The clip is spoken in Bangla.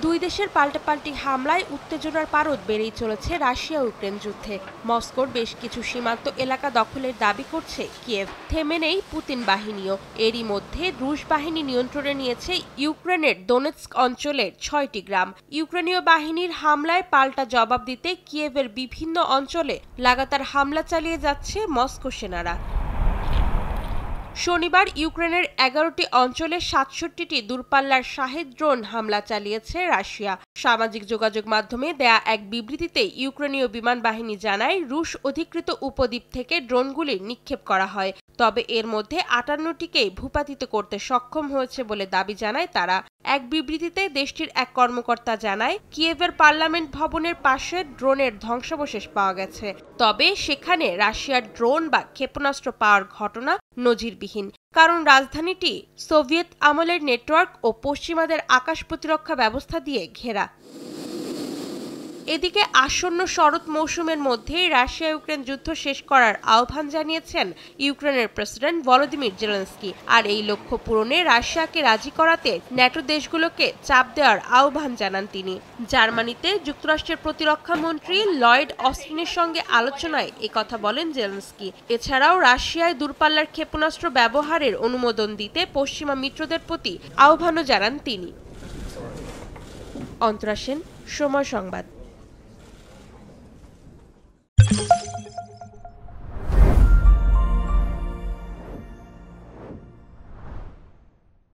দুই দেশের পাল্টাপাল্টি হামলায় উত্তেজনার পারদ বেড়েই চলেছে রাশিয়া ইউক্রেন যুদ্ধে। মস্কোর বেশ কিছু সীমান্ত এলাকা দখলের দাবি করছে কিয়েভ, থেমে নেই পুতিন বাহিনীও। এরই মধ্যে রুশ বাহিনী নিয়ন্ত্রণে নিয়েছে ইউক্রেনের দোনেৎস্ক অঞ্চলের ৬টি গ্রাম। ইউক্রেনীয় বাহিনীর হামলায় পাল্টা জবাব দিতে কিয়েভের বিভিন্ন অঞ্চলে লাগাতার হামলা চালিয়ে যাচ্ছে মস্কো সেনারা। শনিবার ইউক্রেনের ১১টি অঞ্চলে ৬৭টি দূরপাল্লার শাহেদ ড্রোন হামলা চালিয়েছে রাশিয়া। সামাজিক যোগাযোগ মাধ্যমে দেয়া এক বিবৃতিতে ইউক্রেনীয় বিমান বাহিনী জানায়, রুশ অধিকৃত উপদ্বীপ থেকে ড্রোনগুলি নিক্ষেপ করা হয়। তবে এর মধ্যে ৫৮টিকেই ভূপাতিত করতে সক্ষম হয়েছে বলে দাবি জানায় তারা। এক বিবৃতিতে দেশটির এক কর্মকর্তা জানায়, কিয়েভের পার্লামেন্ট ভবনের পাশে ড্রোনের ধ্বংসাবশেষ পাওয়া গেছে। তবে সেখানে রাশিয়ার ড্রোন বা ক্ষেপণাস্ত্র পাওয়ার ঘটনা নজিরবিহীন, কারণ রাজধানীটি সোভিয়েত আমলের নেটওয়ার্ক ও পশ্চিমাদের আকাশ প্রতিরক্ষা ব্যবস্থা দিয়ে ঘেরা। এদিকে আসন্ন শরৎ মৌসুমের মধ্যেই রাশিয়া ইউক্রেন যুদ্ধ শেষ করার আহ্বান জানিয়েছেন ইউক্রেনের প্রেসিডেন্ট ভলোদিমির জেলেনস্কি। আর এই লক্ষ্য পূরণে রাশিয়াকে রাজি করাতে ন্যাটো দেশগুলোকে চাপ দেওয়ার আহ্বান জানান তিনি। জার্মানিতে যুক্তরাষ্ট্রের প্রতিরক্ষা মন্ত্রী লয়েড অস্টিনের সঙ্গে আলোচনায় একথা বলেন জেলেনস্কি। এছাড়াও রাশিয়ায় দূরপাল্লার ক্ষেপণাস্ত্র ব্যবহারের অনুমোদন দিতে পশ্চিমা মিত্রদের প্রতি আহ্বানও জানান তিনি। অন্তরা সেন, সময় সংবাদ।